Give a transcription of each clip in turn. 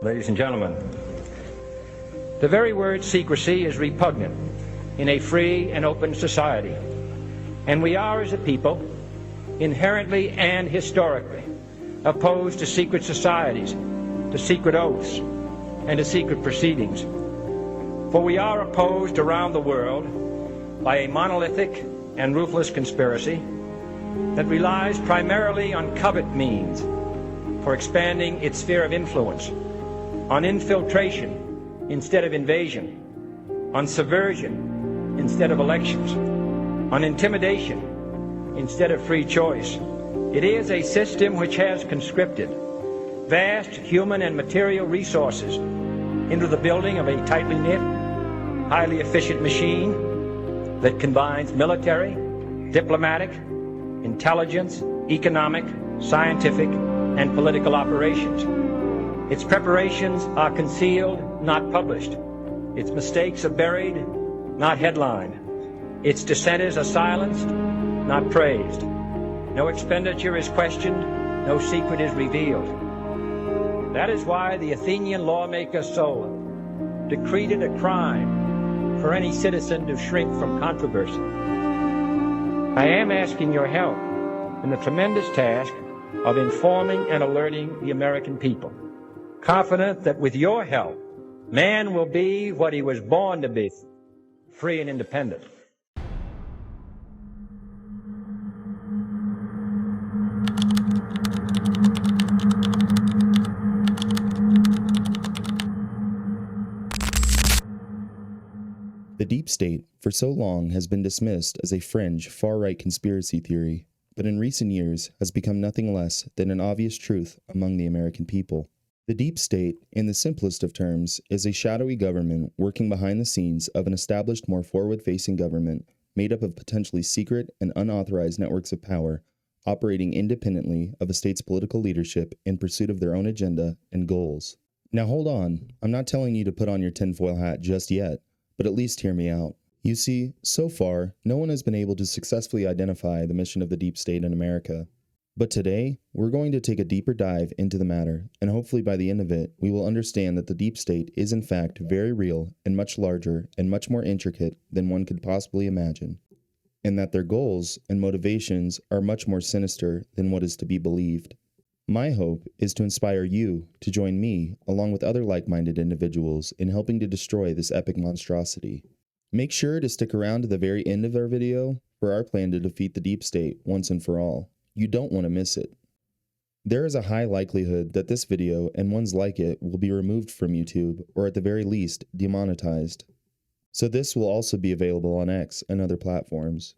Ladies and gentlemen, the very word secrecy is repugnant in a free and open society, and we are, as a people, inherently and historically opposed to secret societies, to secret oaths, and to secret proceedings. For we are opposed around the world by a monolithic and ruthless conspiracy that relies primarily on covert means for expanding its sphere of influence, on infiltration instead of invasion, on subversion instead of elections, on intimidation instead of free choice. It is a system which has conscripted vast human and material resources into the building of a tightly knit, highly efficient machine that combines military, diplomatic, intelligence, economic, scientific, and political operations. Its preparations are concealed, not published. Its mistakes are buried, not headlined. Its dissenters are silenced, not praised. No expenditure is questioned, no secret is revealed. That is why the Athenian lawmaker Solon decreed it a crime for any citizen to shrink from controversy. I am asking your help in the tremendous task of informing and alerting the American people, confident that with your help, man will be what he was born to be, free and independent. The deep state, for so long, has been dismissed as a fringe, far-right conspiracy theory, but in recent years has become nothing less than an obvious truth among the American people. The deep state, in the simplest of terms, is a shadowy government working behind the scenes of an established, more forward-facing government made up of potentially secret and unauthorized networks of power, operating independently of a state's political leadership in pursuit of their own agenda and goals. Now hold on, I'm not telling you to put on your tinfoil hat just yet, but at least hear me out. You see, so far, no one has been able to successfully identify the mission of the deep state in America. But today, we're going to take a deeper dive into the matter, and hopefully by the end of it, we will understand that the deep state is in fact very real and much larger and much more intricate than one could possibly imagine, and that their goals and motivations are much more sinister than what is to be believed. My hope is to inspire you to join me, along with other like-minded individuals, in helping to destroy this epic monstrosity. Make sure to stick around to the very end of our video for our plan to defeat the deep state once and for all. You don't want to miss it. There is a high likelihood that this video and ones like it will be removed from YouTube, or at the very least, demonetized. So this will also be available on X and other platforms.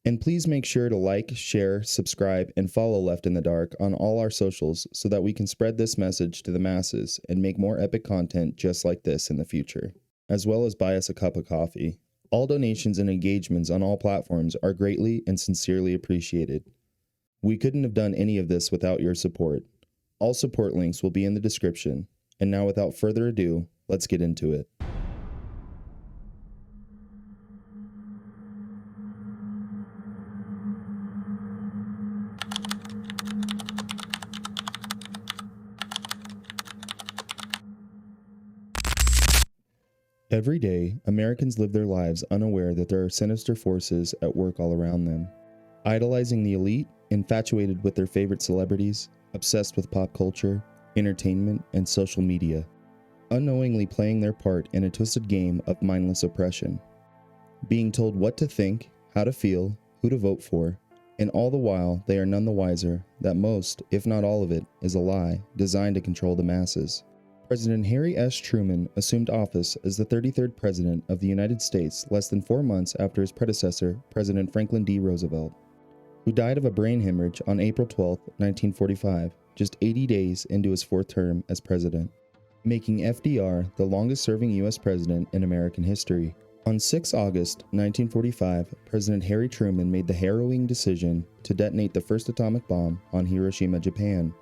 And please make sure to like, share, subscribe, and follow Left in the Dark on all our socials so that we can spread this message to the masses and make more epic content just like this in the future, as well as buy us a cup of coffee. All donations and engagements on all platforms are greatly and sincerely appreciated. We couldn't have done any of this without your support. All support links will be in the description. And now without further ado, let's get into it. Every day, Americans live their lives unaware that there are sinister forces at work all around them. Idolizing the elite, infatuated with their favorite celebrities, obsessed with pop culture, entertainment, and social media, unknowingly playing their part in a twisted game of mindless oppression. Being told what to think, how to feel, who to vote for, and all the while they are none the wiser that most, if not all of it, is a lie designed to control the masses. President Harry S. Truman assumed office as the 33rd President of the United States less than 4 months after his predecessor, President Franklin D. Roosevelt, who died of a brain hemorrhage on April 12, 1945, just 80 days into his fourth term as president, making FDR the longest-serving U.S. president in American history. On 6 August 1945, President Harry Truman made the harrowing decision to detonate the first atomic bomb on Hiroshima, Japan.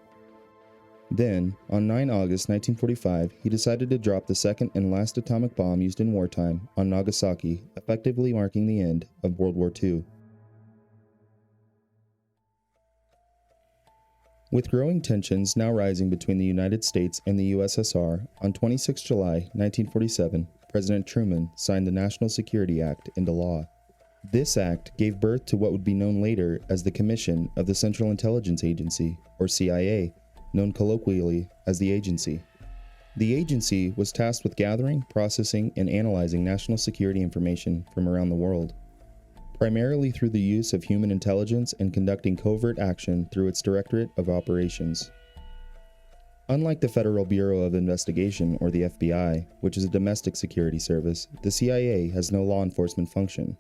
Then, on 9 August 1945, he decided to drop the second and last atomic bomb used in wartime on Nagasaki, effectively marking the end of World War II. With growing tensions now rising between the United States and the USSR, on 26 July 1947, President Truman signed the National Security Act into law. This act gave birth to what would be known later as the Commission of the Central Intelligence Agency, or CIA, known colloquially as the Agency. The agency was tasked with gathering, processing, and analyzing national security information from around the world, primarily through the use of human intelligence and conducting covert action through its Directorate of Operations. Unlike the Federal Bureau of Investigation, or the FBI, which is a domestic security service, the CIA has no law enforcement function.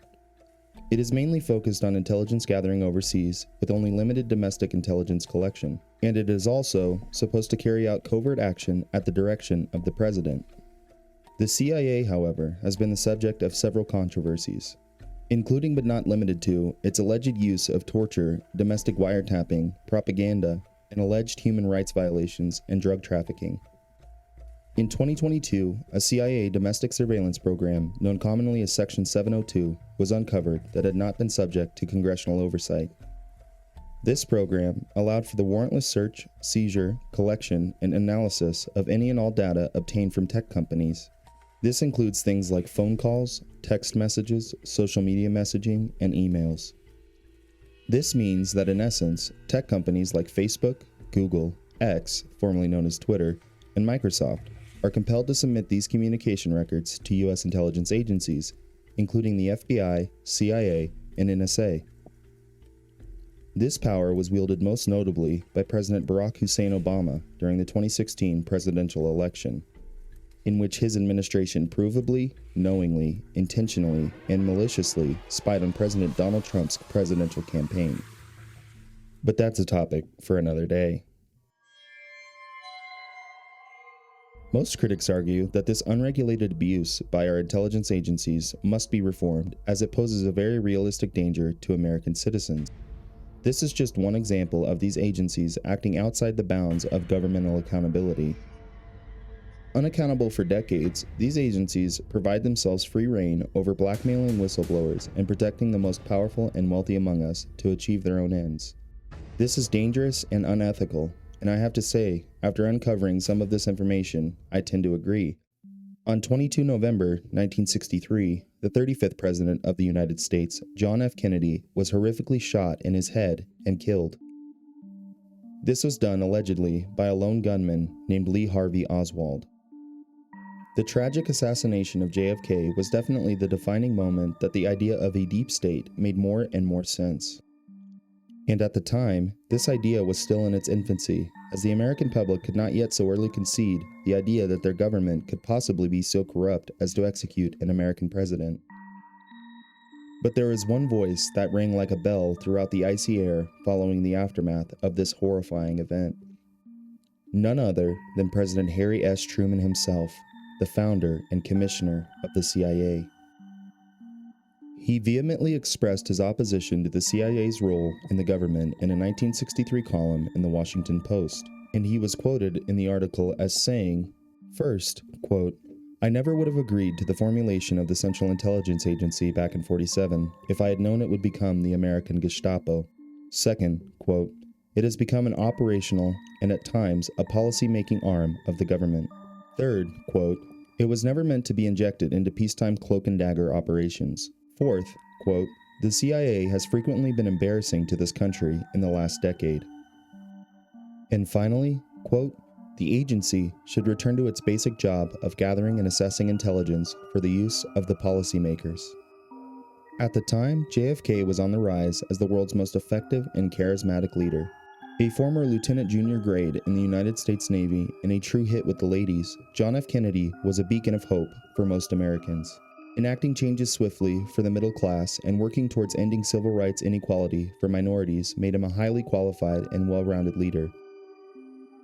It is mainly focused on intelligence gathering overseas, with only limited domestic intelligence collection, and it is also supposed to carry out covert action at the direction of the President. The CIA, however, has been the subject of several controversies, including but not limited to its alleged use of torture, domestic wiretapping, propaganda, and alleged human rights violations and drug trafficking. In 2022, a CIA domestic surveillance program, known commonly as Section 702, was uncovered that had not been subject to congressional oversight. This program allowed for the warrantless search, seizure, collection, and analysis of any and all data obtained from tech companies. This includes things like phone calls, text messages, social media messaging, and emails. This means that in essence, tech companies like Facebook, Google, X, formerly known as Twitter, and Microsoft are compelled to submit these communication records to U.S. intelligence agencies, including the FBI, CIA, and NSA. This power was wielded most notably by President Barack Hussein Obama during the 2016 presidential election, in which his administration provably, knowingly, intentionally, and maliciously spied on President Donald Trump's presidential campaign. But that's a topic for another day. Most critics argue that this unregulated abuse by our intelligence agencies must be reformed, as it poses a very realistic danger to American citizens. This is just one example of these agencies acting outside the bounds of governmental accountability. Unaccountable for decades, these agencies provide themselves free rein over blackmailing whistleblowers and protecting the most powerful and wealthy among us to achieve their own ends. This is dangerous and unethical, and I have to say, after uncovering some of this information, I tend to agree. On 22 November 1963, the 35th President of the United States, John F. Kennedy, was horrifically shot in his head and killed. This was done allegedly by a lone gunman named Lee Harvey Oswald. The tragic assassination of JFK was definitely the defining moment that the idea of a deep state made more and more sense. And at the time, this idea was still in its infancy, as the American public could not yet so early concede the idea that their government could possibly be so corrupt as to execute an American president. But there is one voice that rang like a bell throughout the icy air following the aftermath of this horrifying event. None other than President Harry S. Truman himself, the founder and commissioner of the CIA. He vehemently expressed his opposition to the CIA's role in the government in a 1963 column in the Washington Post, and he was quoted in the article as saying, first, quote, "I never would have agreed to the formulation of the Central Intelligence Agency back in '47 if I had known it would become the American Gestapo. Second, quote, it has become an operational and at times a policy-making arm of the government. Third, quote, it was never meant to be injected into peacetime cloak and dagger operations. Fourth, quote, the CIA has frequently been embarrassing to this country in the last decade. And finally, quote, the agency should return to its basic job of gathering and assessing intelligence for the use of the policymakers." At the time, JFK was on the rise as the world's most effective and charismatic leader. A former lieutenant junior grade in the United States Navy and a true hit with the ladies, John F. Kennedy was a beacon of hope for most Americans. Enacting changes swiftly for the middle class and working towards ending civil rights inequality for minorities made him a highly qualified and well-rounded leader.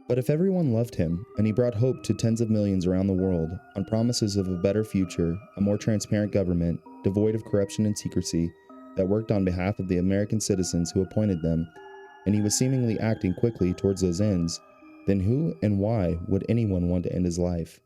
But if everyone loved him, and he brought hope to tens of millions around the world on promises of a better future, a more transparent government, devoid of corruption and secrecy, that worked on behalf of the American citizens who appointed them, and he was seemingly acting quickly towards those ends, then who and why would anyone want to end his life?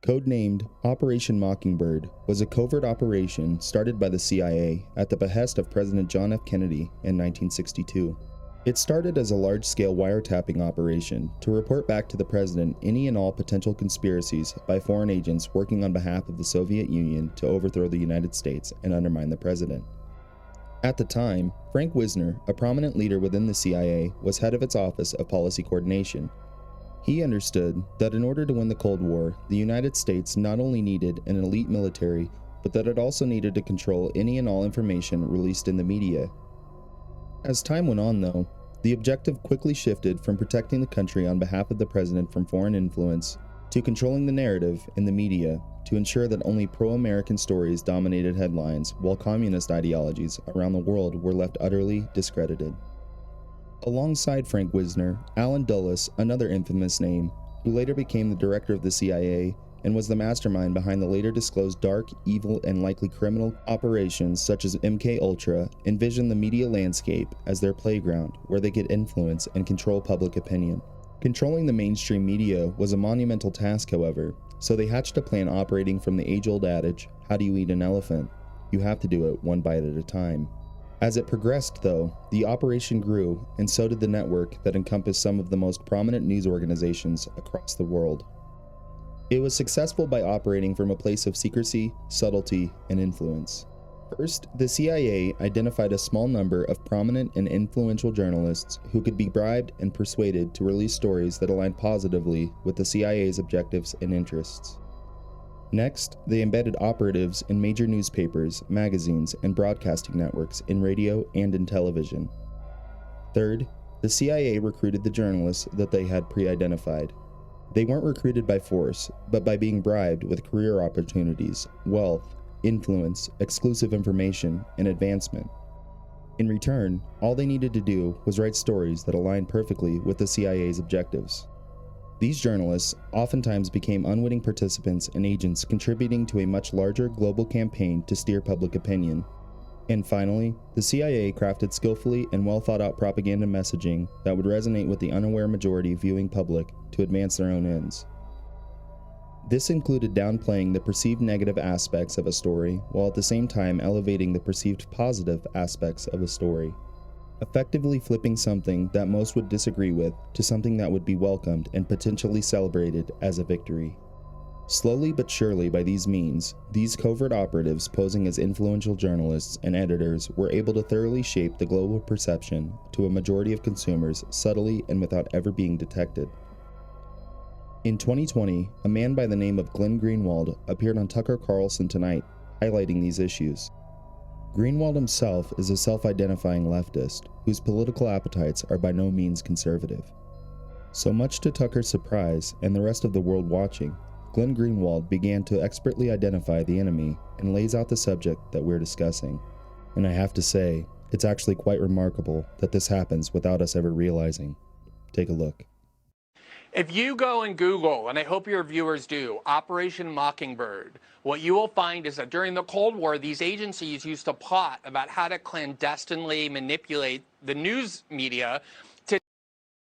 Codenamed Operation Mockingbird, was a covert operation started by the CIA at the behest of President John F. Kennedy in 1962. It started as a large-scale wiretapping operation to report back to the president any and all potential conspiracies by foreign agents working on behalf of the Soviet Union to overthrow the United States and undermine the president. At the time, Frank Wisner, a prominent leader within the CIA, was head of its Office of Policy Coordination. He understood that in order to win the Cold War, the United States not only needed an elite military, but that it also needed to control any and all information released in the media. As time went on, though, the objective quickly shifted from protecting the country on behalf of the president from foreign influence to controlling the narrative in the media to ensure that only pro-American stories dominated headlines while communist ideologies around the world were left utterly discredited. Alongside Frank Wisner, Allen Dulles, another infamous name, who later became the director of the CIA and was the mastermind behind the later disclosed dark, evil, and likely criminal operations such as MKUltra, envisioned the media landscape as their playground where they could influence and control public opinion. Controlling the mainstream media was a monumental task, however, so they hatched a plan operating from the age-old adage, how do you eat an elephant? You have to do it one bite at a time. As it progressed, though, the operation grew, and so did the network that encompassed some of the most prominent news organizations across the world. It was successful by operating from a place of secrecy, subtlety, and influence. First, the CIA identified a small number of prominent and influential journalists who could be bribed and persuaded to release stories that aligned positively with the CIA's objectives and interests. Next, they embedded operatives in major newspapers, magazines, and broadcasting networks in radio and in television. Third, the CIA recruited the journalists that they had pre-identified. They weren't recruited by force, but by being bribed with career opportunities, wealth, influence, exclusive information, and advancement. In return, all they needed to do was write stories that aligned perfectly with the CIA's objectives. These journalists oftentimes became unwitting participants and agents contributing to a much larger global campaign to steer public opinion. And finally, the CIA crafted skillfully and well-thought-out propaganda messaging that would resonate with the unaware majority viewing public to advance their own ends. This included downplaying the perceived negative aspects of a story while at the same time elevating the perceived positive aspects of a story, effectively flipping something that most would disagree with to something that would be welcomed and potentially celebrated as a victory. Slowly but surely by these means, these covert operatives posing as influential journalists and editors were able to thoroughly shape the global perception to a majority of consumers subtly and without ever being detected. In 2020, a man by the name of Glenn Greenwald appeared on Tucker Carlson Tonight, highlighting these issues. Greenwald himself is a self-identifying leftist, whose political appetites are by no means conservative. So much to Tucker's surprise, and the rest of the world watching, Glenn Greenwald began to expertly identify the enemy and lays out the subject that we're discussing. And I have to say, it's actually quite remarkable that this happens without us ever realizing. Take a look. If you go and Google, and I hope your viewers do, Operation Mockingbird, what you will find is that during the Cold War, these agencies used to plot about how to clandestinely manipulate the news media to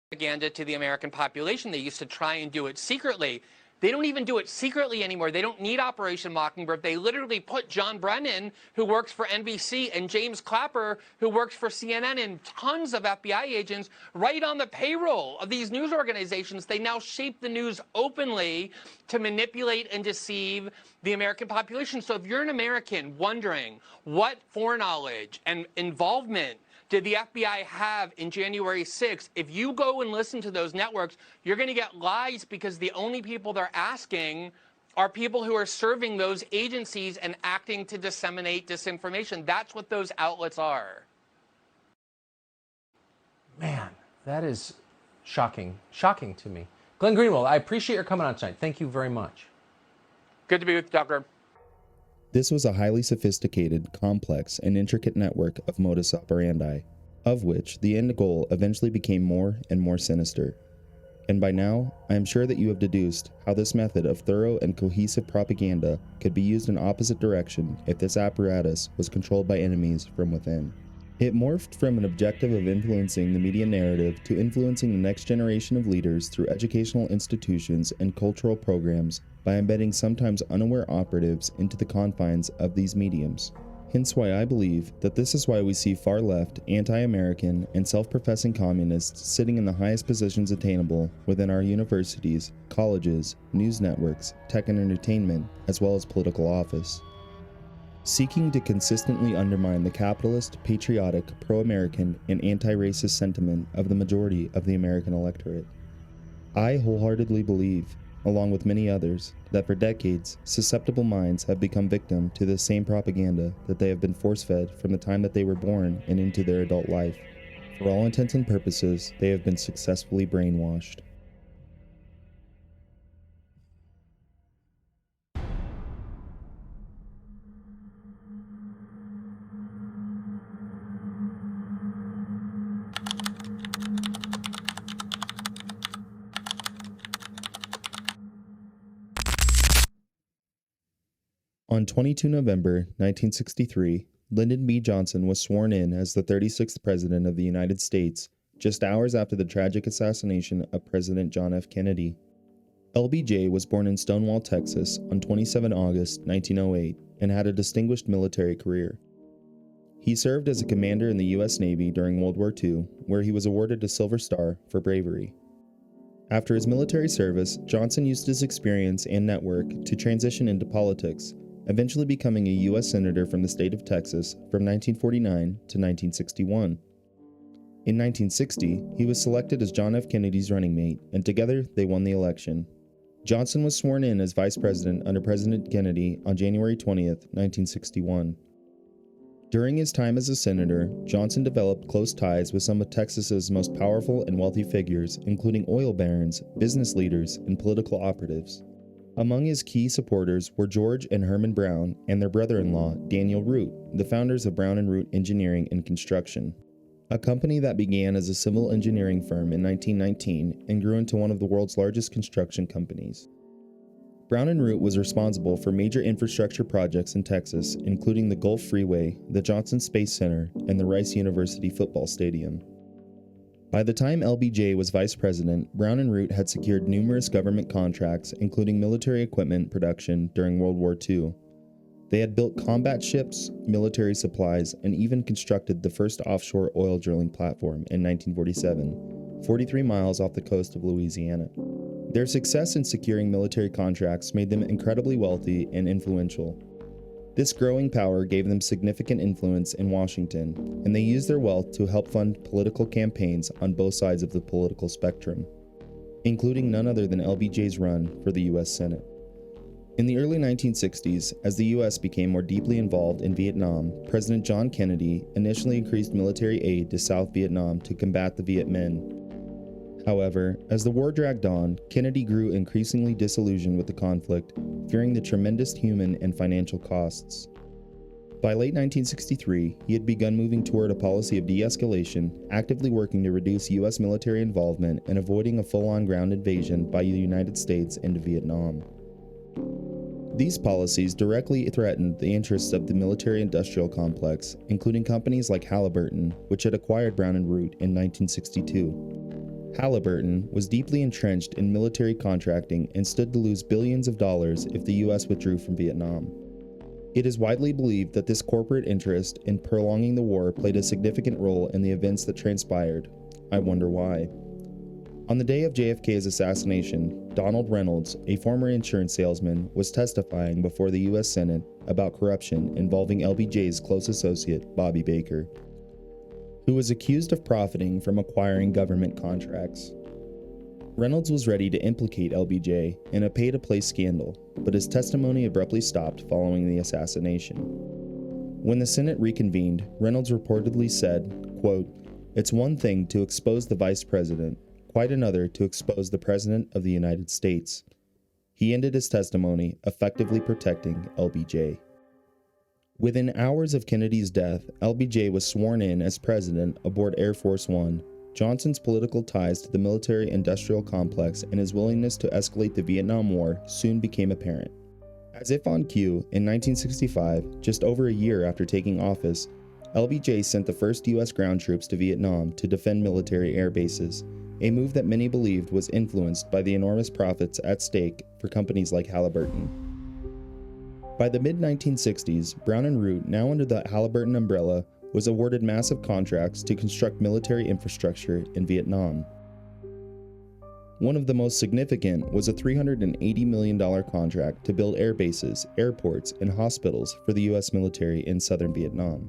propaganda to the American population. They used to try and do it secretly. They don't even do it secretly anymore. They don't need Operation Mockingbird. They literally put John Brennan, who works for NBC, and James Clapper, who works for CNN, and tons of FBI agents right on the payroll of these news organizations. They now shape the news openly to manipulate and deceive the American population. So if you're an American wondering what foreknowledge and involvement did the FBI have in January 6th? If you go and listen to those networks, you're going to get lies because the only people they're asking are people who are serving those agencies and acting to disseminate disinformation. That's what those outlets are. Man, that is shocking to me. Glenn Greenwald, I appreciate your coming on tonight. Thank you very much. Good to be with you, Tucker. This was a highly sophisticated, complex, and intricate network of modus operandi, of which the end goal eventually became more and more sinister. And by now, I am sure that you have deduced how this method of thorough and cohesive propaganda could be used in opposite direction if this apparatus was controlled by enemies from within. It morphed from an objective of influencing the media narrative to influencing the next generation of leaders through educational institutions and cultural programs by embedding sometimes unaware operatives into the confines of these mediums. Hence why I believe that this is why we see far-left, anti-American, and self-professing communists sitting in the highest positions attainable within our universities, colleges, news networks, tech and entertainment, as well as political office, seeking to consistently undermine the capitalist, patriotic, pro-American, and anti-racist sentiment of the majority of the American electorate. I wholeheartedly believe, along with many others, that for decades, susceptible minds have become victim to the same propaganda that they have been force-fed from the time that they were born and into their adult life. For all intents and purposes, they have been successfully brainwashed. On 22 November 1963, Lyndon B. Johnson was sworn in as the 36th President of the United States, just hours after the tragic assassination of President John F. Kennedy. LBJ was born in Stonewall, Texas on 27 August 1908 and had a distinguished military career. He served as a commander in the U.S. Navy during World War II, where he was awarded a Silver Star for bravery. After his military service, Johnson used his experience and network to transition into politics, eventually becoming a U.S. Senator from the state of Texas from 1949 to 1961. In 1960, he was selected as John F. Kennedy's running mate, and together they won the election. Johnson was sworn in as Vice President under President Kennedy on January 20th, 1961. During his time as a senator, Johnson developed close ties with some of Texas's most powerful and wealthy figures, including oil barons, business leaders, and political operatives. Among his key supporters were George and Herman Brown and their brother-in-law, Daniel Root, the founders of Brown & Root Engineering and Construction, a company that began as a civil engineering firm in 1919 and grew into one of the world's largest construction companies. Brown & Root was responsible for major infrastructure projects in Texas, including the Gulf Freeway, the Johnson Space Center, and the Rice University Football Stadium. By the time LBJ was vice president, Brown & Root had secured numerous government contracts, including military equipment production during World War II. They had built combat ships, military supplies, and even constructed the first offshore oil drilling platform in 1947, 43 miles off the coast of Louisiana. Their success in securing military contracts made them incredibly wealthy and influential. This growing power gave them significant influence in Washington, and they used their wealth to help fund political campaigns on both sides of the political spectrum, including none other than LBJ's run for the U.S. Senate. In the early 1960s, as the U.S. became more deeply involved in Vietnam, President John Kennedy initially increased military aid to South Vietnam to combat the Viet Minh. However, as the war dragged on, Kennedy grew increasingly disillusioned with the conflict, fearing the tremendous human and financial costs. By late 1963, he had begun moving toward a policy of de-escalation, actively working to reduce U.S. military involvement and avoiding a full-on ground invasion by the United States into Vietnam. These policies directly threatened the interests of the military-industrial complex, including companies like Halliburton, which had acquired Brown & Root in 1962. Halliburton was deeply entrenched in military contracting and stood to lose billions of dollars if the U.S. withdrew from Vietnam. It is widely believed that this corporate interest in prolonging the war played a significant role in the events that transpired. I wonder why. On the day of JFK's assassination, Donald Reynolds, a former insurance salesman, was testifying before the U.S. Senate about corruption involving LBJ's close associate, Bobby Baker, who was accused of profiting from acquiring government contracts. Reynolds was ready to implicate LBJ in a pay-to-play scandal, but his testimony abruptly stopped following the assassination. When the Senate reconvened, Reynolds reportedly said, quote, "It's one thing to expose the vice president, quite another to expose the president of the United States." He ended his testimony, effectively protecting LBJ. Within hours of Kennedy's death, LBJ was sworn in as president aboard Air Force One. Johnson's political ties to the military-industrial complex and his willingness to escalate the Vietnam War soon became apparent. As if on cue, in 1965, just over a year after taking office, LBJ sent the first U.S. ground troops to Vietnam to defend military air bases, a move that many believed was influenced by the enormous profits at stake for companies like Halliburton. By the mid-1960s, Brown & Root, now under the Halliburton umbrella, was awarded massive contracts to construct military infrastructure in Vietnam. One of the most significant was a $380 million contract to build air bases, airports, and hospitals for the U.S. military in southern Vietnam.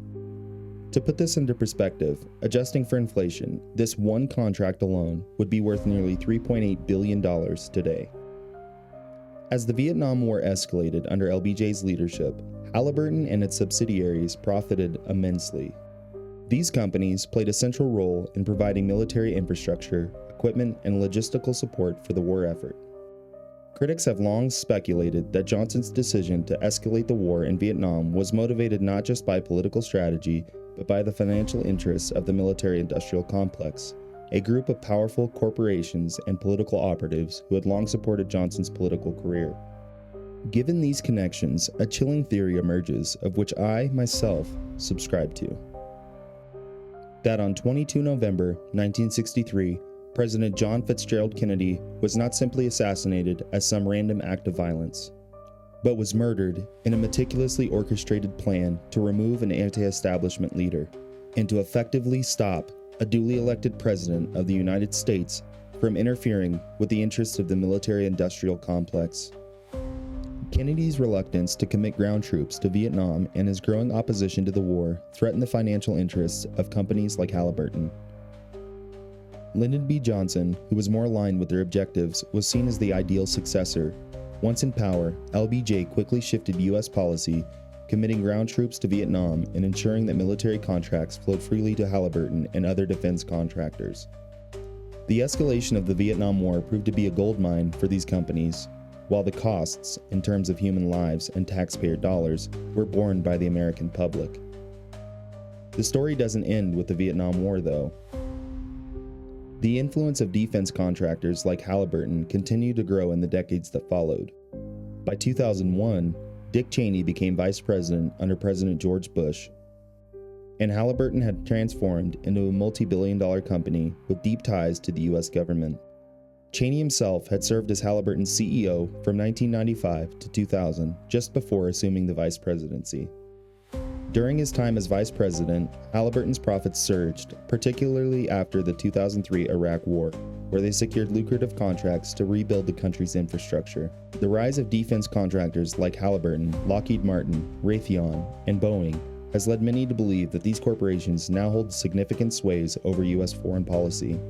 To put this into perspective, adjusting for inflation, this one contract alone would be worth nearly $3.8 billion today. As the Vietnam War escalated under LBJ's leadership, Halliburton and its subsidiaries profited immensely. These companies played a central role in providing military infrastructure, equipment, and logistical support for the war effort. Critics have long speculated that Johnson's decision to escalate the war in Vietnam was motivated not just by political strategy, but by the financial interests of the military-industrial complex, a group of powerful corporations and political operatives who had long supported Johnson's political career. Given these connections, a chilling theory emerges of which I, myself, subscribe to. That on 22 November 1963, President John Fitzgerald Kennedy was not simply assassinated as some random act of violence, but was murdered in a meticulously orchestrated plan to remove an anti-establishment leader and to effectively stop a duly elected president of the United States from interfering with the interests of the military-industrial complex. Kennedy's reluctance to commit ground troops to Vietnam and his growing opposition to the war threatened the financial interests of companies like Halliburton. Lyndon B. Johnson, who was more aligned with their objectives, was seen as the ideal successor. Once in power, LBJ quickly shifted U.S. policy, committing ground troops to Vietnam and ensuring that military contracts flowed freely to Halliburton and other defense contractors. The escalation of the Vietnam War proved to be a goldmine for these companies, while the costs, in terms of human lives and taxpayer dollars, were borne by the American public. The story doesn't end with the Vietnam War, though. The influence of defense contractors like Halliburton continued to grow in the decades that followed. By 2001, Dick Cheney became vice president under President George Bush, and Halliburton had transformed into a multi-billion-dollar company with deep ties to the U.S. government. Cheney himself had served as Halliburton's CEO from 1995 to 2000, just before assuming the vice presidency. During his time as vice president, Halliburton's profits surged, particularly after the 2003 Iraq War, where they secured lucrative contracts to rebuild the country's infrastructure. The rise of defense contractors like Halliburton, Lockheed Martin, Raytheon, and Boeing has led many to believe that these corporations now hold significant sways over U.S. foreign policy.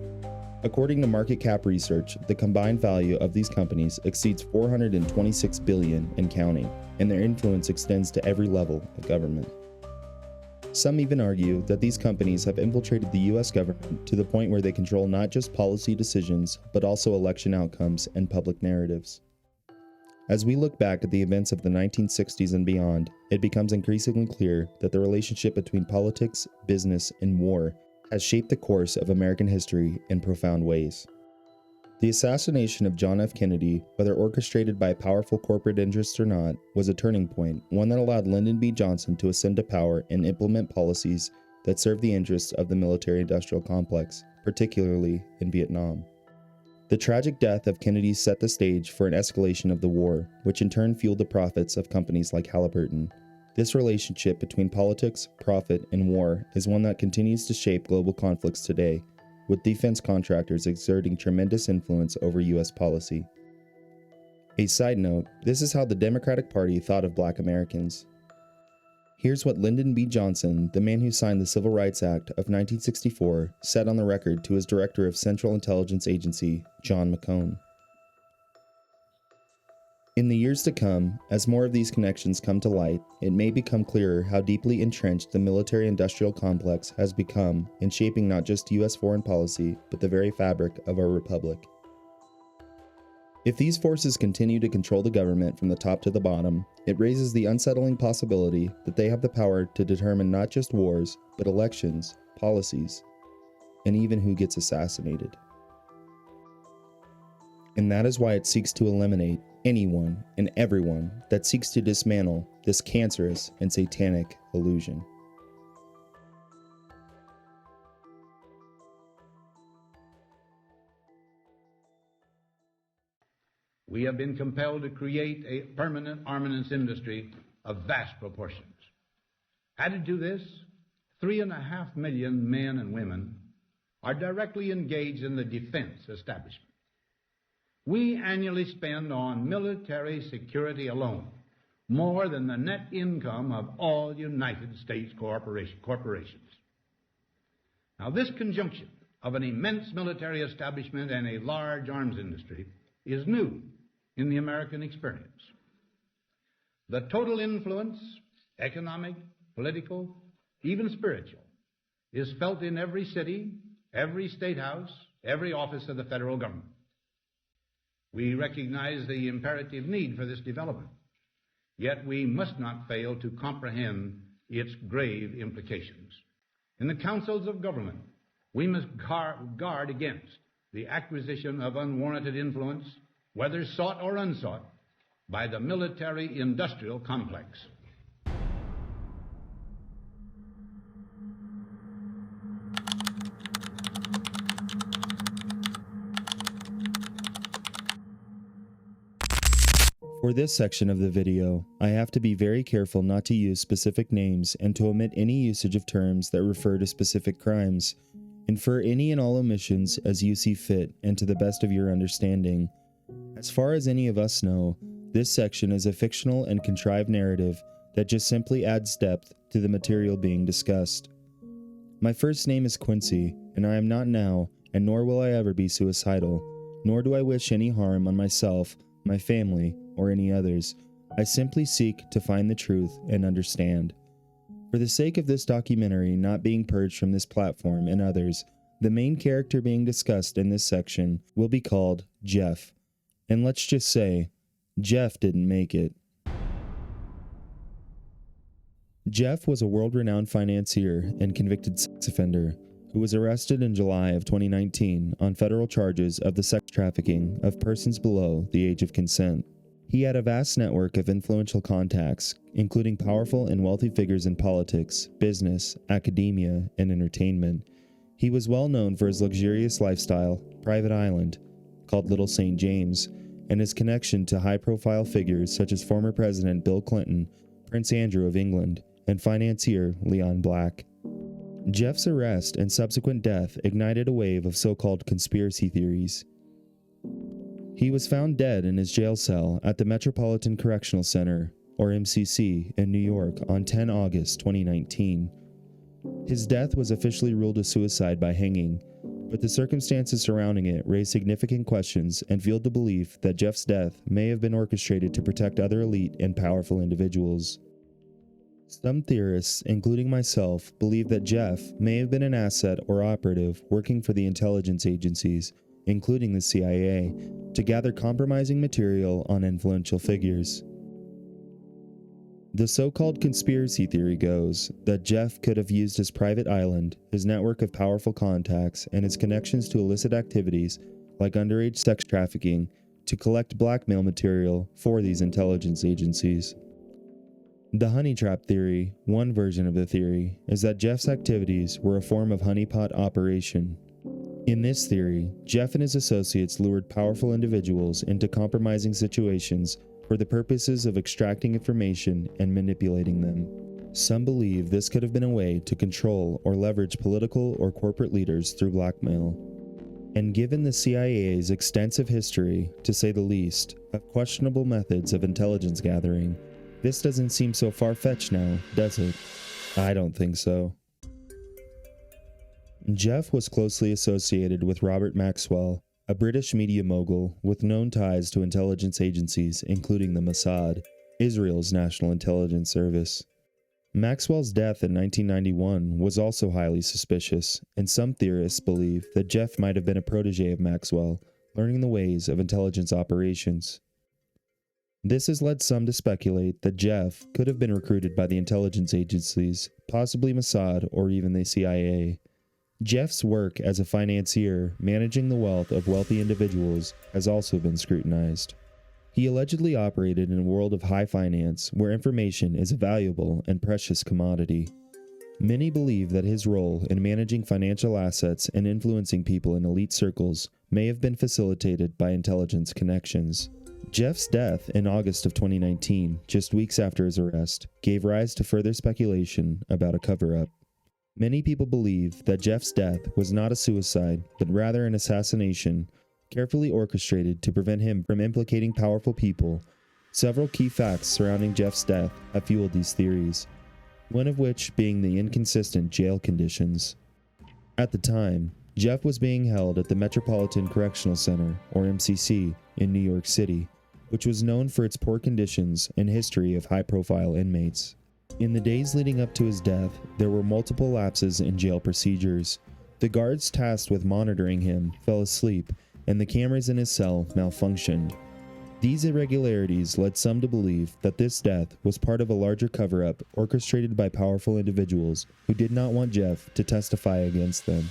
According to market cap research, the combined value of these companies exceeds $426 billion and counting, and their influence extends to every level of government. Some even argue that these companies have infiltrated the U.S. government to the point where they control not just policy decisions, but also election outcomes and public narratives. As we look back at the events of the 1960s and beyond, it becomes increasingly clear that the relationship between politics, business, and war has shaped the course of American history in profound ways. The assassination of John F. Kennedy, whether orchestrated by powerful corporate interests or not, was a turning point, one that allowed Lyndon B. Johnson to ascend to power and implement policies that served the interests of the military-industrial complex, particularly in Vietnam. The tragic death of Kennedy set the stage for an escalation of the war, which in turn fueled the profits of companies like Halliburton. This relationship between politics, profit, and war is one that continues to shape global conflicts today, with defense contractors exerting tremendous influence over U.S. policy. A side note, this is how the Democratic Party thought of Black Americans. Here's what Lyndon B. Johnson, the man who signed the Civil Rights Act of 1964, said on the record to his director of Central Intelligence Agency, John McCone. In the years to come, as more of these connections come to light, it may become clearer how deeply entrenched the military-industrial complex has become in shaping not just U.S. foreign policy, but the very fabric of our republic. If these forces continue to control the government from the top to the bottom, it raises the unsettling possibility that they have the power to determine not just wars, but elections, policies, and even who gets assassinated. And that is why it seeks to eliminate anyone and everyone that seeks to dismantle this cancerous and satanic illusion. we have been compelled to create a permanent armaments industry of vast proportions. Added to this, 3.5 million men and women are directly engaged in the defense establishment. We annually spend on military security alone more than the net income of all United States corporations. Now, this conjunction of an immense military establishment and a large arms industry is new in the American experience. The total influence, economic, political, even spiritual, is felt in every city, every state house, every office of the federal government. We recognize the imperative need for this development, yet we must not fail to comprehend its grave implications. In the councils of government, we must guard against the acquisition of unwarranted influence, whether sought or unsought, by the military-industrial complex. For this section of the video, I have to be very careful not to use specific names and to omit any usage of terms that refer to specific crimes. Infer any and all omissions as you see fit and to the best of your understanding. As far as any of us know, this section is a fictional and contrived narrative that just simply adds depth to the material being discussed. My first name is Quincy, and I am not now, and nor will I ever be suicidal, nor do I wish any harm on myself, my family, or any others. I simply seek to find the truth and understand. For the sake of this documentary not being purged from this platform and others, the main character being discussed in this section will be called Jeff. And let's just say, Jeff didn't make it. Jeff was a world-renowned financier and convicted sex offender who was arrested in July of 2019 on federal charges of the sex trafficking of persons below the age of consent. He had a vast network of influential contacts, including powerful and wealthy figures in politics, business, academia, and entertainment. He was well known for his luxurious lifestyle, private island, called Little St. James, and his connection to high-profile figures such as former President Bill Clinton, Prince Andrew of England, and financier Leon Black. Jeff's arrest and subsequent death ignited a wave of so-called conspiracy theories. He was found dead in his jail cell at the Metropolitan Correctional Center, or MCC, in New York on 10 August 2019. His death was officially ruled a suicide by hanging, but the circumstances surrounding it raised significant questions and fueled the belief that Jeff's death may have been orchestrated to protect other elite and powerful individuals. Some theorists, including myself, believe that Jeff may have been an asset or operative working for the intelligence agencies, including the CIA, to gather compromising material on influential figures. The so-called conspiracy theory goes that Jeff could have used his private island, his network of powerful contacts, and his connections to illicit activities like underage sex trafficking to collect blackmail material for these intelligence agencies. The honey trap theory, one version of the theory, is that Jeff's activities were a form of honeypot operation. In this theory, Jeff and his associates lured powerful individuals into compromising situations for the purposes of extracting information and manipulating them. Some believe this could have been a way to control or leverage political or corporate leaders through blackmail. And given the CIA's extensive history, to say the least, of questionable methods of intelligence gathering, this doesn't seem so far-fetched now, does it? I don't think so. Jeff was closely associated with Robert Maxwell, a British media mogul with known ties to intelligence agencies including the Mossad, Israel's national intelligence service. Maxwell's death in 1991 was also highly suspicious, and some theorists believe that Jeff might have been a protege of Maxwell, learning the ways of intelligence operations. This has led some to speculate that Jeff could have been recruited by the intelligence agencies, possibly Mossad or even the CIA. Jeff's work as a financier managing the wealth of wealthy individuals has also been scrutinized. He allegedly operated in a world of high finance where information is a valuable and precious commodity. Many believe that his role in managing financial assets and influencing people in elite circles may have been facilitated by intelligence connections. Jeff's death in August of 2019, just weeks after his arrest, gave rise to further speculation about a cover-up. Many people believe that Jeff's death was not a suicide, but rather an assassination, carefully orchestrated to prevent him from implicating powerful people. Several key facts surrounding Jeff's death have fueled these theories, one of which being the inconsistent jail conditions. At the time, Jeff was being held at the Metropolitan Correctional Center, or MCC, in New York City, which was known for its poor conditions and history of high-profile inmates. In the days leading up to his death, there were multiple lapses in jail procedures. The guards tasked with monitoring him fell asleep, and the cameras in his cell malfunctioned. These irregularities led some to believe that this death was part of a larger cover-up orchestrated by powerful individuals who did not want Jeff to testify against them.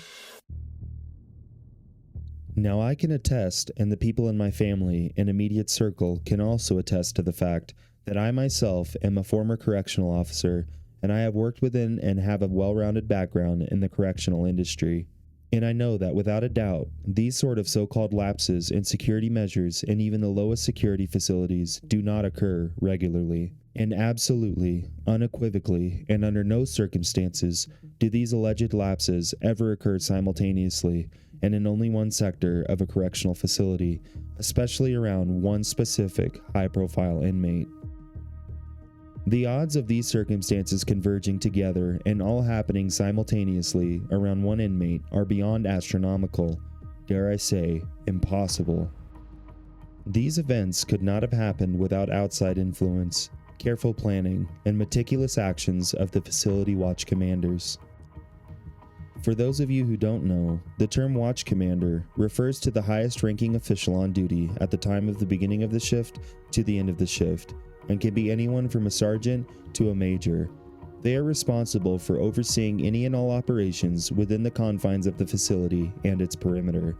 Now I can attest, and the people in my family and immediate circle can also attest to the fact that I myself am a former correctional officer, and I have worked within and have a well-rounded background in the correctional industry. And I know that without a doubt, these sort of so-called lapses in security measures in even the lowest security facilities do not occur regularly. And absolutely, unequivocally, and under no circumstances do these alleged lapses ever occur simultaneously and in only one sector of a correctional facility, especially around one specific high-profile inmate. The odds of these circumstances converging together and all happening simultaneously around one inmate are beyond astronomical, dare I say, impossible. These events could not have happened without outside influence, careful planning, and meticulous actions of the facility watch commanders. For those of you who don't know, the term watch commander refers to the highest ranking official on duty at the time of the beginning of the shift to the end of the shift, and can be anyone from a sergeant to a major. They are responsible for overseeing any and all operations within the confines of the facility and its perimeter.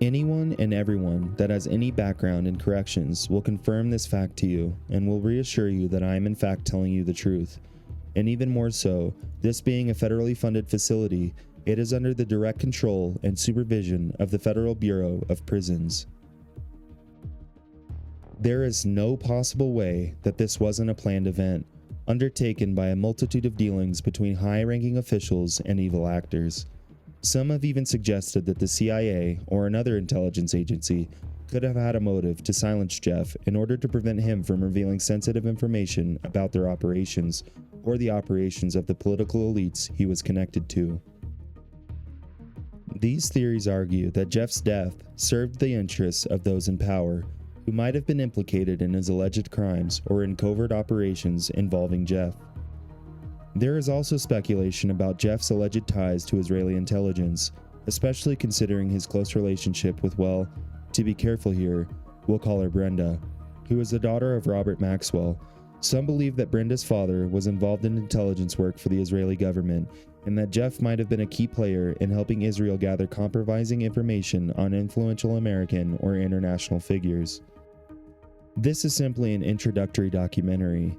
Anyone and everyone that has any background in corrections will confirm this fact to you and will reassure you that I am in fact telling you the truth. And even more so, this being a federally funded facility, it is under the direct control and supervision of the Federal Bureau of Prisons. There is no possible way that this wasn't a planned event, undertaken by a multitude of dealings between high-ranking officials and evil actors. Some have even suggested that the CIA or another intelligence agency could have had a motive to silence Jeff in order to prevent him from revealing sensitive information about their operations or the operations of the political elites he was connected to. These theories argue that Jeff's death served the interests of those in power who might have been implicated in his alleged crimes or in covert operations involving Jeff. There is also speculation about Jeff's alleged ties to Israeli intelligence, especially considering his close relationship with, well, to be careful here, we'll call her Brenda, who is the daughter of Robert Maxwell. Some believe that Brenda's father was involved in intelligence work for the Israeli government, and that Jeff might have been a key player in helping Israel gather compromising information on influential American or international figures. This is simply an introductory documentary,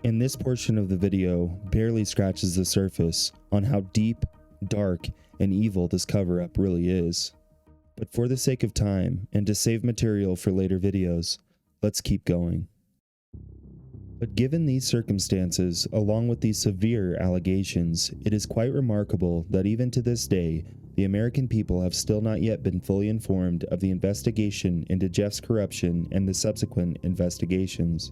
and this portion of the video barely scratches the surface on how deep, dark, and evil this cover-up really is. But for the sake of time, and to save material for later videos, let's keep going. But given these circumstances, along with these severe allegations, it is quite remarkable that even to this day, the American people have still not yet been fully informed of the investigation into Jeff's corruption and the subsequent investigations.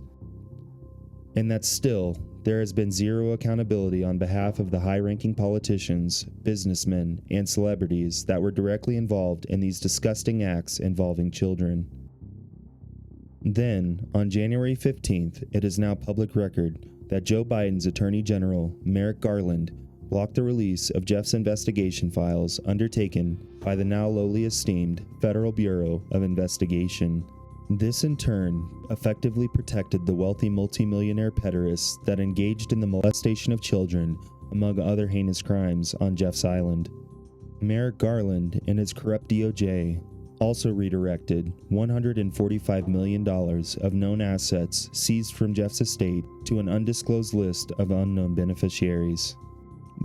And that still, there has been zero accountability on behalf of the high-ranking politicians, businessmen, and celebrities that were directly involved in these disgusting acts involving children. Then, on January 15th, it is now public record that Joe Biden's Attorney General, Merrick Garland, blocked the release of Jeff's investigation files undertaken by the now lowly esteemed Federal Bureau of Investigation. This in turn effectively protected the wealthy multimillionaire pederasts that engaged in the molestation of children, among other heinous crimes, on Jeff's Island. Merrick Garland and his corrupt DOJ also redirected $145 million of known assets seized from Jeff's estate to an undisclosed list of unknown beneficiaries.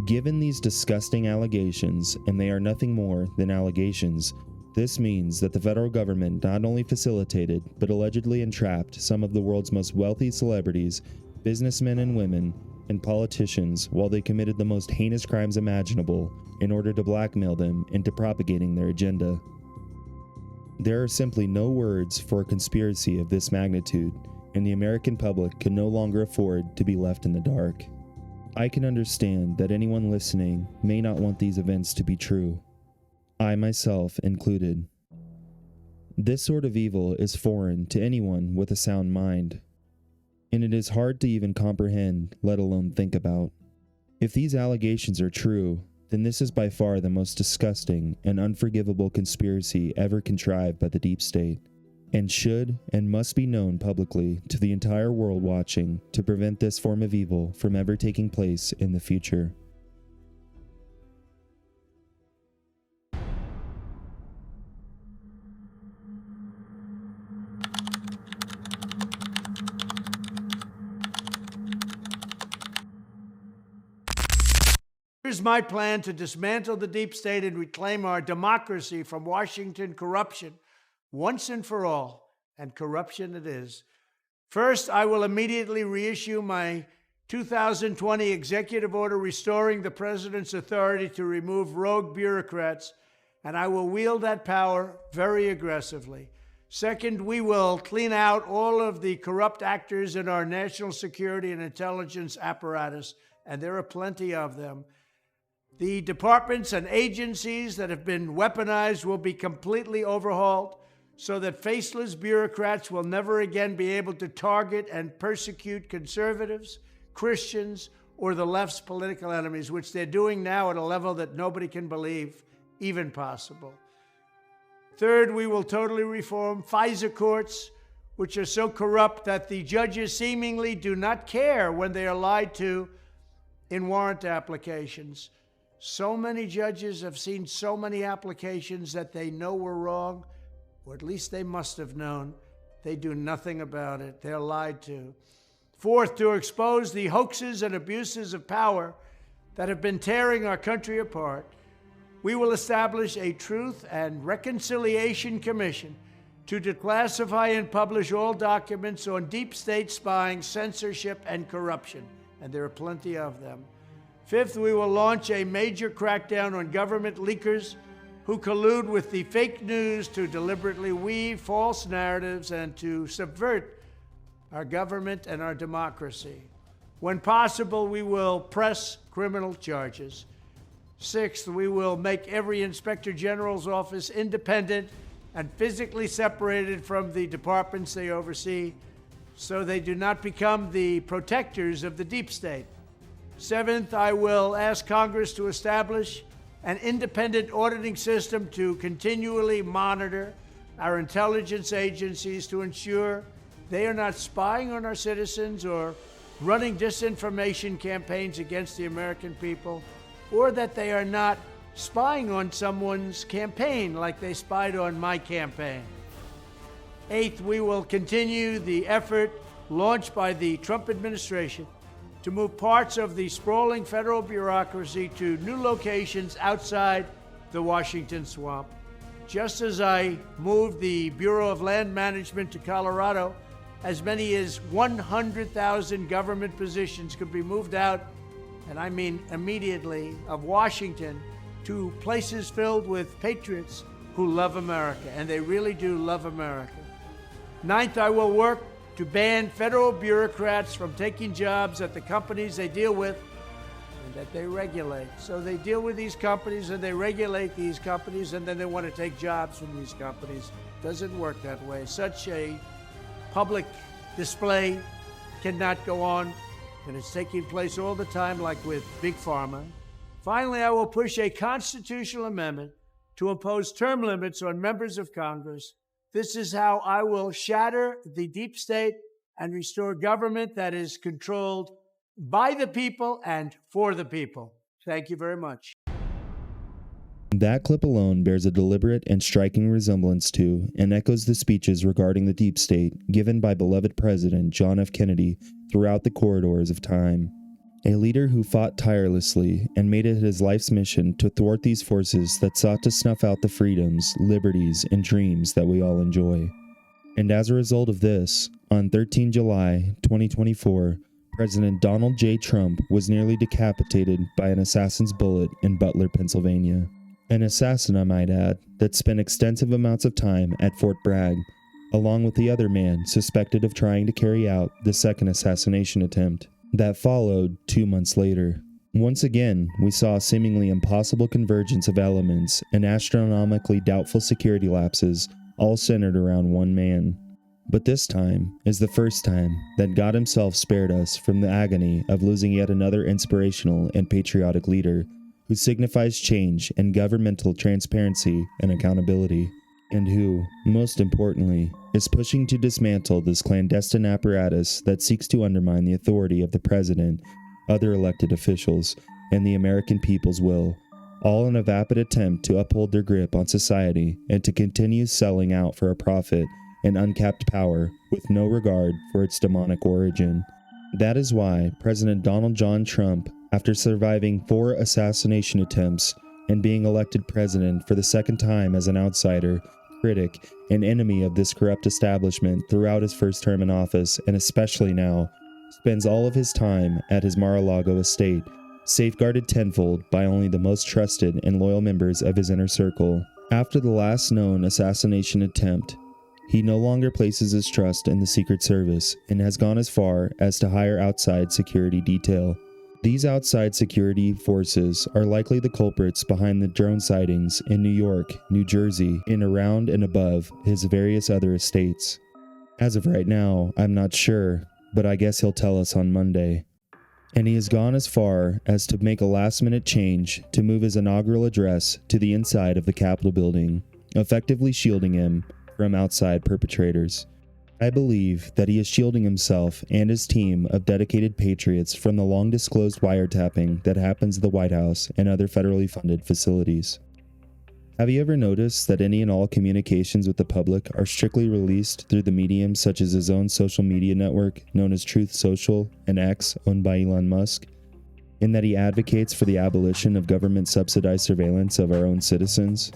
Given these disgusting allegations, and they are nothing more than allegations, This means that the federal government not only facilitated, but allegedly entrapped some of the world's most wealthy celebrities, businessmen and women, and politicians while they committed the most heinous crimes imaginable in order to blackmail them into propagating their agenda. There are simply no words for a conspiracy of this magnitude, and the American public can no longer afford to be left in the dark. I can understand that anyone listening may not want these events to be true, I myself included. This sort of evil is foreign to anyone with a sound mind, and it is hard to even comprehend, let alone think about. If these allegations are true, then this is by far the most disgusting and unforgivable conspiracy ever contrived by the deep state, and should and must be known publicly to the entire world watching to prevent this form of evil from ever taking place in the future. Here's my plan to dismantle the deep state and reclaim our democracy from Washington corruption once and for all, and corruption it is. First, I will immediately reissue my 2020 executive order restoring the president's authority to remove rogue bureaucrats, and I will wield that power very aggressively. Second, we will clean out all of the corrupt actors in our national security and intelligence apparatus, and there are plenty of them. The departments and agencies that have been weaponized will be completely overhauled so that faceless bureaucrats will never again be able to target and persecute conservatives, Christians, or the left's political enemies, which they're doing now at a level that nobody can believe even possible. Third, we will totally reform FISA courts, which are so corrupt that the judges seemingly do not care when they are lied to in warrant applications. So many judges have seen so many applications that they know were wrong, or at least they must have known. They do nothing about it. They're lied to. Fourth, to expose the hoaxes and abuses of power that have been tearing our country apart, we will establish a Truth and Reconciliation Commission to declassify and publish all documents on deep state spying, censorship, and corruption, and there are plenty of them. Fifth, we will launch a major crackdown on government leakers who collude with the fake news to deliberately weave false narratives and to subvert our government and our democracy. When possible, we will press criminal charges. Sixth, we will make every Inspector General's office independent and physically separated from the departments they oversee so they do not become the protectors of the deep state. Seventh, I will ask Congress to establish an independent auditing system to continually monitor our intelligence agencies to ensure they are not spying on our citizens or running disinformation campaigns against the American people, or that they are not spying on someone's campaign like they spied on my campaign. Eighth, we will continue the effort launched by the Trump administration to move parts of the sprawling federal bureaucracy to new locations outside the Washington swamp. Just as I moved the Bureau of Land Management to Colorado, as many as 100,000 government positions could be moved out, and I mean immediately, of Washington to places filled with patriots who love America, and they really do love America. Ninth, I will work to ban federal bureaucrats from taking jobs at the companies they deal with and that they regulate. So they deal with these companies and they regulate these companies, and then they want to take jobs from these companies. Doesn't work that way. Such a public display cannot go on, and it's taking place all the time, like with Big Pharma. Finally, I will push a constitutional amendment to impose term limits on members of Congress. This is how I will shatter the deep state and restore government that is controlled by the people and for the people. Thank you very much. That clip alone bears a deliberate and striking resemblance to and echoes the speeches regarding the deep state given by beloved President John F. Kennedy throughout the corridors of time. A leader who fought tirelessly and made it his life's mission to thwart these forces that sought to snuff out the freedoms, liberties, and dreams that we all enjoy. And as a result of this, on 13 July 2024, President Donald J. Trump was nearly decapitated by an assassin's bullet in Butler, Pennsylvania. An assassin, I might add, that spent extensive amounts of time at Fort Bragg, along with the other man suspected of trying to carry out the second assassination attempt that followed 2 months later. Once again, we saw a seemingly impossible convergence of elements and astronomically doubtful security lapses, all centered around one man. But this time is the first time that God himself spared us from the agony of losing yet another inspirational and patriotic leader who signifies change and governmental transparency and accountability, and who, most importantly, is pushing to dismantle this clandestine apparatus that seeks to undermine the authority of the president, other elected officials, and the American people's will, all in a vapid attempt to uphold their grip on society and to continue selling out for a profit and uncapped power with no regard for its demonic origin. That is why President Donald John Trump, after surviving 4 assassination attempts and being elected president for the second time as an outsider, critic, and enemy of this corrupt establishment throughout his first term in office, and especially now, spends all of his time at his Mar-a-Lago estate, safeguarded tenfold by only the most trusted and loyal members of his inner circle. After the last known assassination attempt, he no longer places his trust in the Secret Service and has gone as far as to hire outside security detail. These outside security forces are likely the culprits behind the drone sightings in New York, New Jersey, and around and above his various other estates. As of right now, I'm not sure, but I guess he'll tell us on Monday. And he has gone as far as to make a last-minute change to move his inaugural address to the inside of the Capitol building, effectively shielding him from outside perpetrators. I believe that he is shielding himself and his team of dedicated patriots from the long-disclosed wiretapping that happens at the White House and other federally funded facilities. Have you ever noticed that any and all communications with the public are strictly released through the mediums such as his own social media network known as Truth Social and X, owned by Elon Musk, in that he advocates for the abolition of government-subsidized surveillance of our own citizens?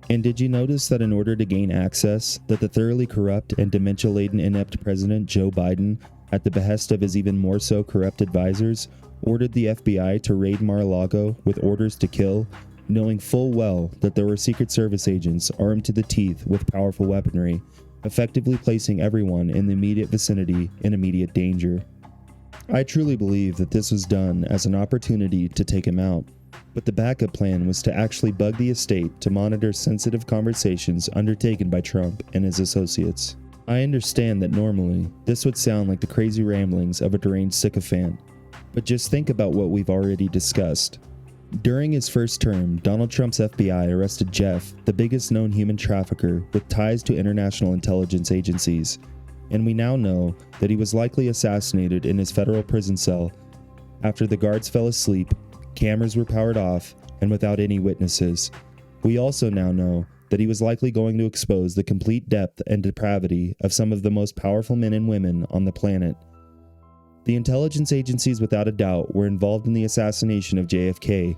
And did you notice that in order to gain access, that the thoroughly corrupt and dementia-laden inept President Joe Biden, at the behest of his even more so corrupt advisors, ordered the FBI to raid Mar-a-Lago with orders to kill, knowing full well that there were Secret Service agents armed to the teeth with powerful weaponry, effectively placing everyone in the immediate vicinity in immediate danger? I truly believe that this was done as an opportunity to take him out. But the backup plan was to actually bug the estate to monitor sensitive conversations undertaken by Trump and his associates. I understand that normally, this would sound like the crazy ramblings of a deranged sycophant, but just think about what we've already discussed. During his first term, Donald Trump's FBI arrested Jeff, the biggest known human trafficker with ties to international intelligence agencies, and we now know that he was likely assassinated in his federal prison cell after the guards fell asleep, cameras were powered off, and without any witnesses. We also now know that he was likely going to expose the complete depth and depravity of some of the most powerful men and women on the planet. The intelligence agencies without a doubt were involved in the assassination of JFK.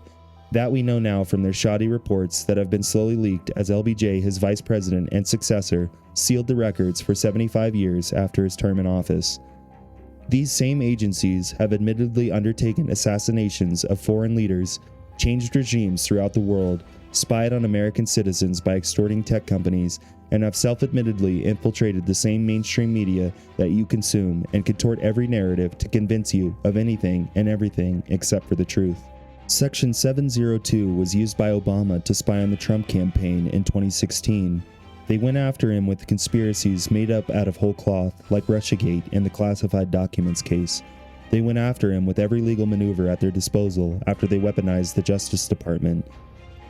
That we know now from their shoddy reports that have been slowly leaked as LBJ, his vice president and successor, sealed the records for 75 years after his term in office. These same agencies have admittedly undertaken assassinations of foreign leaders, changed regimes throughout the world, spied on American citizens by extorting tech companies, and have self-admittedly infiltrated the same mainstream media that you consume and contort every narrative to convince you of anything and everything except for the truth. Section 702 was used by Obama to spy on the Trump campaign in 2016. They went after him with conspiracies made up out of whole cloth, like Russiagate and the classified documents case. They went after him with every legal maneuver at their disposal after they weaponized the Justice Department.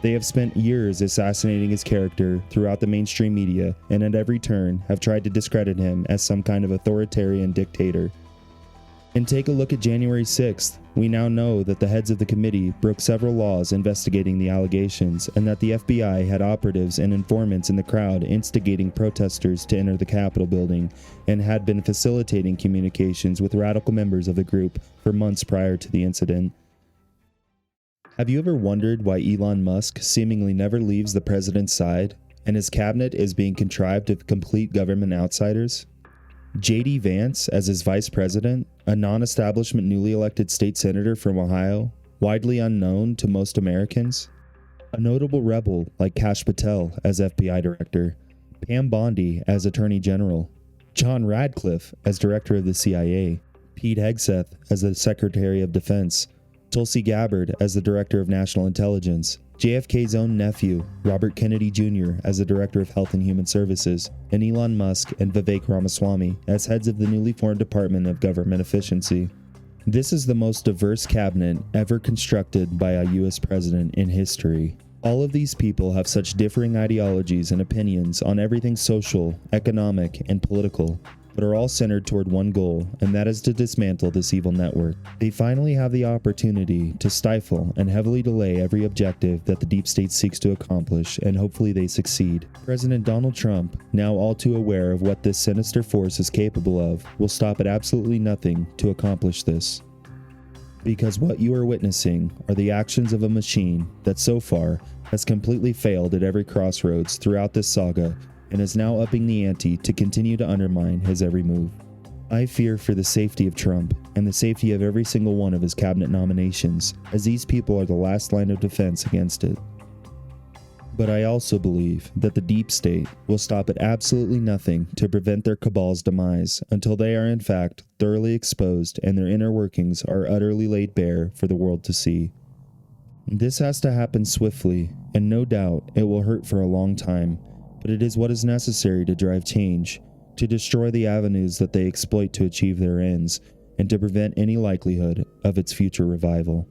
They have spent years assassinating his character throughout the mainstream media, and at every turn have tried to discredit him as some kind of authoritarian dictator. And take a look at January 6th. We now know that the heads of the committee broke several laws investigating the allegations, and that the FBI had operatives and informants in the crowd instigating protesters to enter the Capitol building, and had been facilitating communications with radical members of the group for months prior to the incident. Have you ever wondered why Elon Musk seemingly never leaves the president's side, and his cabinet is being contrived of complete government outsiders? J.D. Vance as his vice president, a non-establishment newly elected state senator from Ohio, widely unknown to most Americans. A notable rebel like Kash Patel as FBI director, Pam Bondi as attorney general, John Radcliffe as director of the CIA, Pete Hegseth as the secretary of defense, Tulsi Gabbard as the director of national intelligence, JFK's own nephew, Robert Kennedy Jr. as the Director of Health and Human Services, and Elon Musk and Vivek Ramaswamy as heads of the newly formed Department of Government Efficiency. This is the most diverse cabinet ever constructed by a U.S. president in history. All of these people have such differing ideologies and opinions on everything social, economic, and political, but are all centered toward one goal, and that is to dismantle this evil network. They finally have the opportunity to stifle and heavily delay every objective that the deep state seeks to accomplish, and hopefully they succeed. President Donald Trump, now all too aware of what this sinister force is capable of, will stop at absolutely nothing to accomplish this. Because what you are witnessing are the actions of a machine that so far has completely failed at every crossroads throughout this saga, and is now upping the ante to continue to undermine his every move. I fear for the safety of Trump and the safety of every single one of his cabinet nominations, as these people are the last line of defense against it. But I also believe that the deep state will stop at absolutely nothing to prevent their cabal's demise until they are in fact thoroughly exposed and their inner workings are utterly laid bare for the world to see. This has to happen swiftly, and no doubt it will hurt for a long time, but it is what is necessary to drive change, to destroy the avenues that they exploit to achieve their ends, and to prevent any likelihood of its future revival.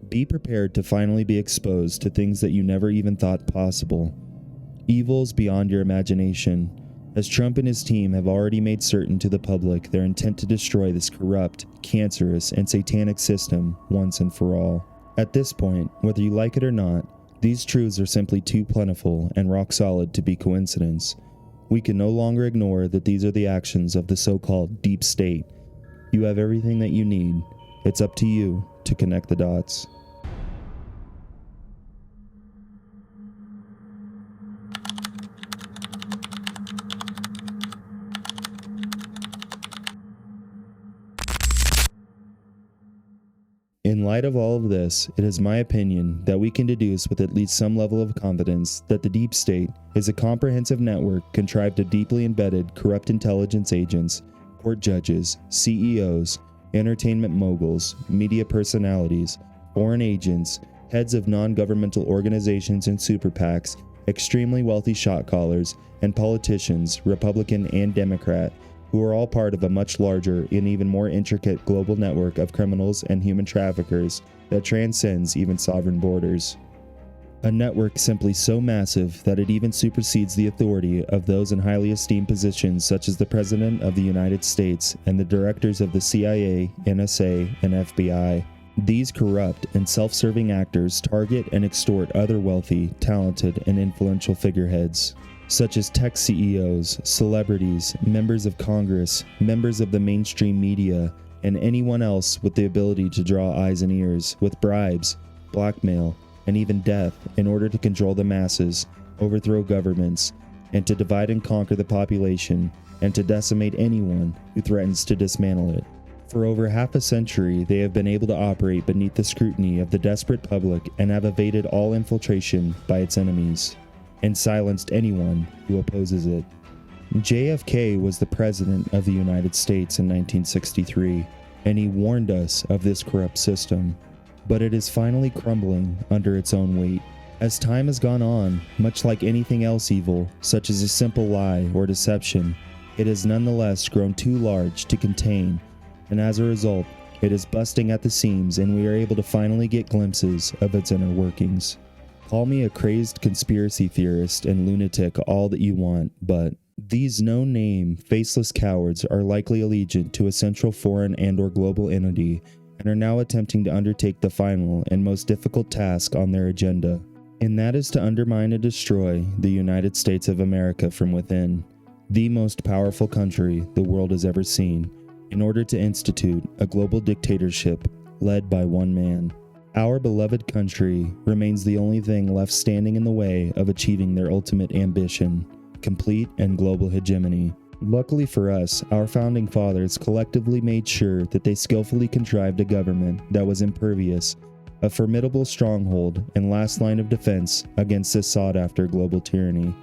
Be prepared to finally be exposed to things that you never even thought possible. Evils beyond your imagination, as Trump and his team have already made certain to the public their intent to destroy this corrupt, cancerous, and satanic system once and for all. At this point, whether you like it or not, these truths are simply too plentiful and rock solid to be coincidence. We can no longer ignore that these are the actions of the so-called deep state. You have everything that you need. It's up to you to connect the dots. In light of all of this, it is my opinion that we can deduce with at least some level of confidence that the deep state is a comprehensive network contrived of deeply embedded corrupt intelligence agents, court judges, CEOs, entertainment moguls, media personalities, foreign agents, heads of non-governmental organizations and super PACs, extremely wealthy shot callers, and politicians, Republican and Democrat, who are all part of a much larger and even more intricate global network of criminals and human traffickers that transcends even sovereign borders. A network simply so massive that it even supersedes the authority of those in highly esteemed positions such as the President of the United States and the directors of the CIA, NSA, and FBI. These corrupt and self-serving actors target and extort other wealthy, talented, and influential figureheads, such as tech CEOs, celebrities, members of Congress, members of the mainstream media, and anyone else with the ability to draw eyes and ears with bribes, blackmail, and even death in order to control the masses, overthrow governments, and to divide and conquer the population, and to decimate anyone who threatens to dismantle it. For over half a century, they have been able to operate beneath the scrutiny of the desperate public and have evaded all infiltration by its enemies, and silenced anyone who opposes it. JFK was the President of the United States in 1963, and he warned us of this corrupt system. But it is finally crumbling under its own weight. As time has gone on, much like anything else evil, such as a simple lie or deception, it has nonetheless grown too large to contain, and as a result, it is busting at the seams, and we are able to finally get glimpses of its inner workings. Call me a crazed conspiracy theorist and lunatic all that you want, but These no-name, faceless cowards are likely allegiant to a central foreign and/or global entity and are now attempting to undertake the final and most difficult task on their agenda, and that is to undermine and destroy the United States of America from within, the most powerful country the world has ever seen, in order to institute a global dictatorship led by one man. Our beloved country remains the only thing left standing in the way of achieving their ultimate ambition, complete and global hegemony. Luckily for us, our founding fathers collectively made sure that they skillfully contrived a government that was impervious, a formidable stronghold and last line of defense against this sought-after global tyranny.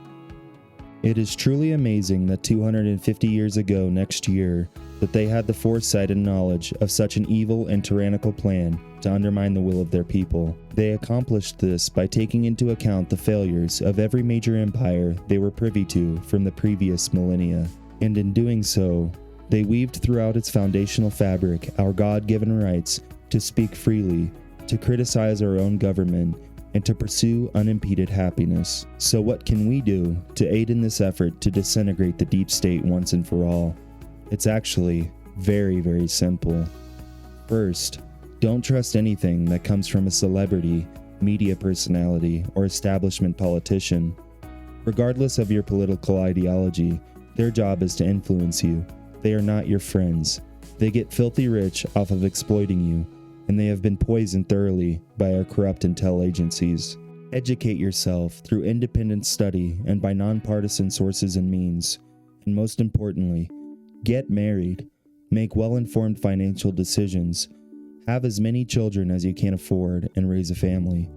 It is truly amazing that 250 years ago next year, that they had the foresight and knowledge of such an evil and tyrannical plan to undermine the will of their people. They accomplished this by taking into account the failures of every major empire they were privy to from the previous millennia, and in doing so, they weaved throughout its foundational fabric our God-given rights to speak freely, to criticize our own government, and to pursue unimpeded happiness. So what can we do to aid in this effort to disintegrate the deep state once and for all? It's actually very, very simple. First, don't trust anything that comes from a celebrity, media personality, or establishment politician. Regardless of your political ideology, their job is to influence you. They are not your friends. They get filthy rich off of exploiting you, and they have been poisoned thoroughly by our corrupt intel agencies. Educate yourself through independent study and by nonpartisan sources and means. And most importantly, get married, make well-informed financial decisions, have as many children as you can afford, and raise a family.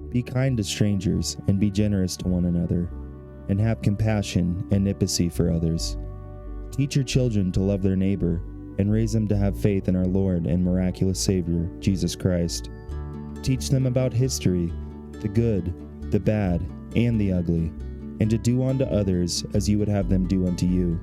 Be kind to strangers and be generous to one another, and have compassion and empathy for others. Teach your children to love their neighbor and raise them to have faith in our Lord and miraculous Savior, Jesus Christ. Teach them about history, the good, the bad, and the ugly, and to do unto others as you would have them do unto you.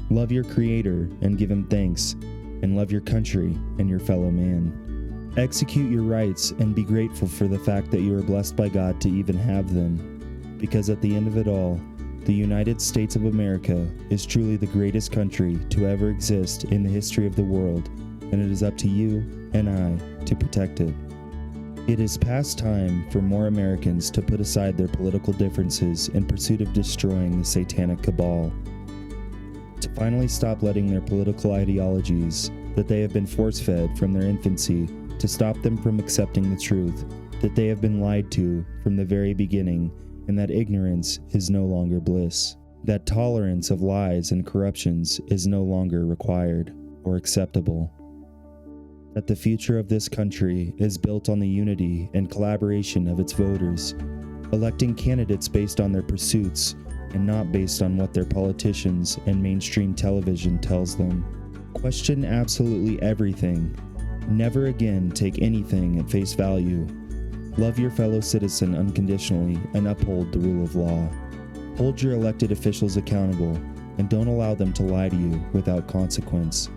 Love your Creator and give Him thanks, and love your country and your fellow man. Execute your rights and be grateful for the fact that you are blessed by God to even have them, because at the end of it all, the United States of America is truly the greatest country to ever exist in the history of the world, and it is up to you and I to protect it. It is past time for more Americans to put aside their political differences in pursuit of destroying the satanic cabal, to finally stop letting their political ideologies that they have been force-fed from their infancy to stop them from accepting the truth that they have been lied to from the very beginning, and that ignorance is no longer bliss, that tolerance of lies and corruptions is no longer required or acceptable, that the future of this country is built on the unity and collaboration of its voters, electing candidates based on their pursuits and not based on what their politicians and mainstream television tells them. Question absolutely everything. Never again take anything at face value. Love your fellow citizen unconditionally and uphold the rule of law. Hold your elected officials accountable and don't allow them to lie to you without consequence.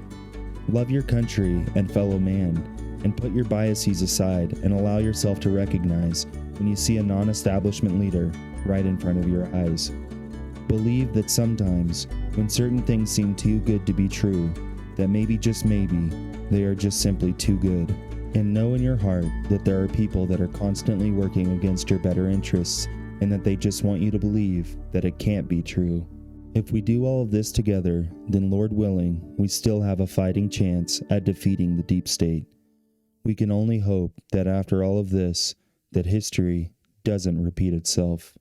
Love your country and fellow man, and put your biases aside and allow yourself to recognize when you see a non-establishment leader right in front of your eyes. Believe that sometimes, when certain things seem too good to be true, that maybe, just maybe, they are just simply too good. And know in your heart that there are people that are constantly working against your better interests, and that they just want you to believe that it can't be true. If we do all of this together, then Lord willing, we still have a fighting chance at defeating the deep state. We can only hope that after all of this, that history doesn't repeat itself.